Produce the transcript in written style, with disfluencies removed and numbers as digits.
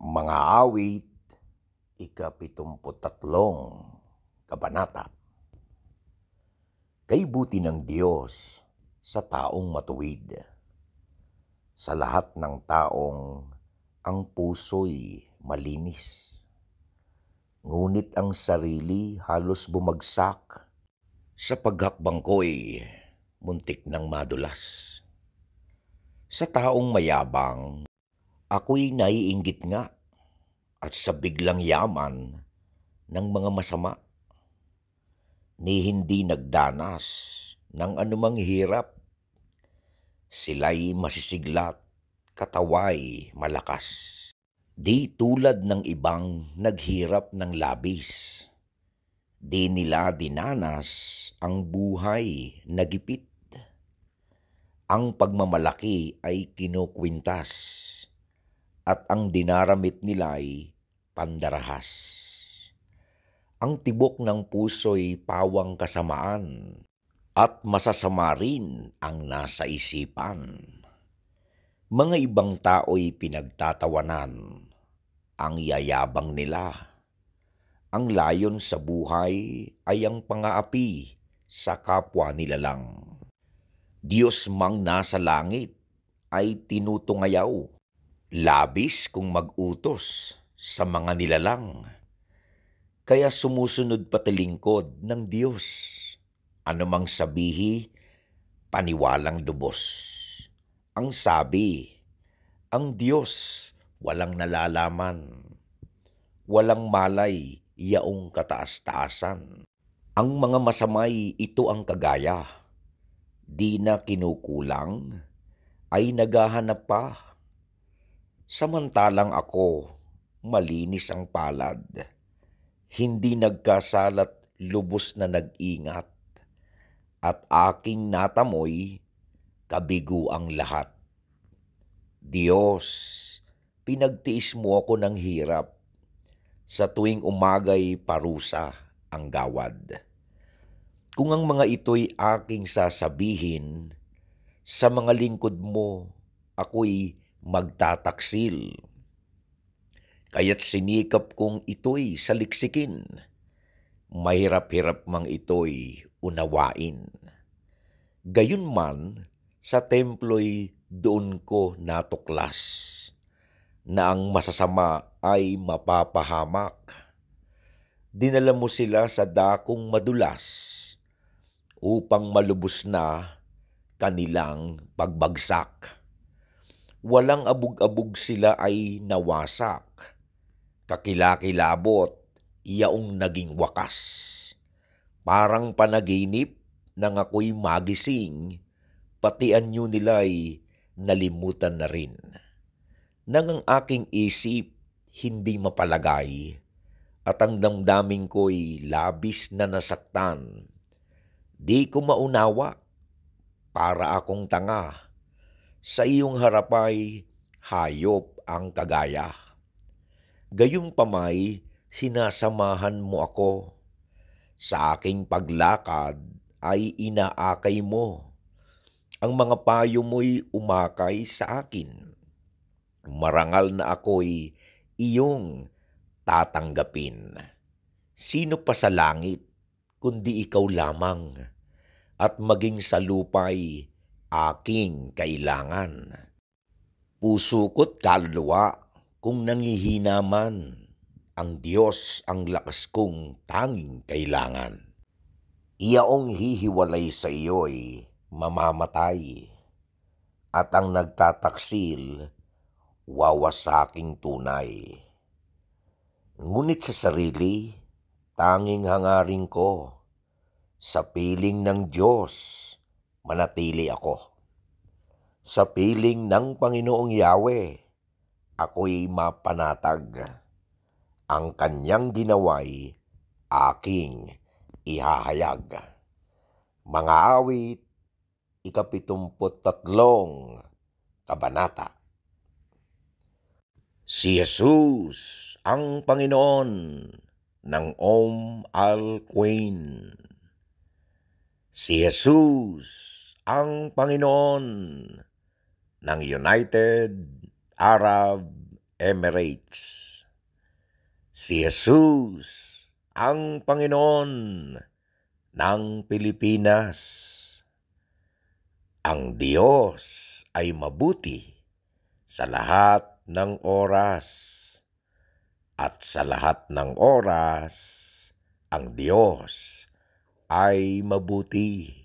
Mga awit, ika-73 kabanata. Kay buti ng Diyos sa taong matuwid, sa lahat ng taong ang puso'y malinis. Ngunit ang sarili halos bumagsak, sa paghakbang ko'y muntik ng madulas. Sa taong mayabang, ako'y naiinggit nga, at sa biglang yaman ng mga masama, ni hindi nagdanas ng anumang hirap, sila'y masisiglat, katawa'y malakas. Di tulad ng ibang naghirap ng labis, di nila dinanas ang buhay na gipit. Ang pagmamalaki ay kinukwintas, at ang dinaramit nila'y pandarahas. Ang tibok ng puso'y pawang kasamaan, at masasama rin ang nasa isipan. Mga ibang tao'y pinagtatawanan ang yayabang nila. Ang layon sa buhay ay ang pangaapi sa kapwa nila lang. Diyos mang nasa langit ay tinutungayaw, labis kung mag-utos sa mga nilalang. Kaya sumusunod patilingkod ng Diyos, anumang sabihi, paniwalang lubos. Ang sabi, ang Diyos walang nalalaman, walang malay yaong kataas-taasan. Ang mga masamay ito ang kagaya, di na kinukulang, ay naghahanap pa. Samantalang ako, malinis ang palad, hindi nagkasalat, lubos na nag-ingat, at aking natamoy, kabigo ang lahat. Diyos, pinagtiis mo ako ng hirap, sa tuwing umagay parusa ang gawad. Kung ang mga ito'y aking sasabihin, sa mga lingkod mo ako'y magtataksil. Kaya't sinikap kong ito'y saliksikin, mahirap-hirap mang ito'y unawain. Gayunman, sa templo'y doon ko natuklas, na ang masasama ay mapapahamak. Dinala mo sila sa dakong madulas, upang malubos na kanilang pagbagsak. Walang abog-abog sila ay nawasak, kakilakilabot yaong naging wakas. Parang panaginip nang ako'y magising, pati anyo nila'y nalimutan na rin. Nang ang aking isip hindi mapalagay, at ang damdamin ko'y labis na nasaktan, di ko maunawa, para akong tanga, sa iyong harapay hayop ang kagaya. Gayunpamay sinasamahan mo ako, sa aking paglakad ay inaakay mo. Ang mga payo mo'y umakay sa akin. Marangal na ako'y iyong tatanggapin. Sino pa sa langit kundi ikaw lamang, at maging sa lupa'y aking kailangan. Puso ko't kaluluwa kung nangihina man, ang Diyos ang lakas kong tanging kailangan. Iyaong hihiwalay sa iyo'y mamamatay, at ang nagtataksil wawasaking tunay. Ngunit sa sarili, tanging hangarin ko, sa piling ng Diyos manatili ako. Sa piling ng Panginoong Yahweh, ako'y mapanatag. Ang kanyang ginawa'y aking ihahayag. Mga awit, ika-73 kabanata. Si Jesus ang Panginoon ng Al-Quain. Si Jesus ang Panginoon ng United Arab Emirates. Si Jesus ang Panginoon ng Pilipinas. Ang Diyos ay mabuti sa lahat ng oras. At sa lahat ng oras, ang Diyos ay mabuti.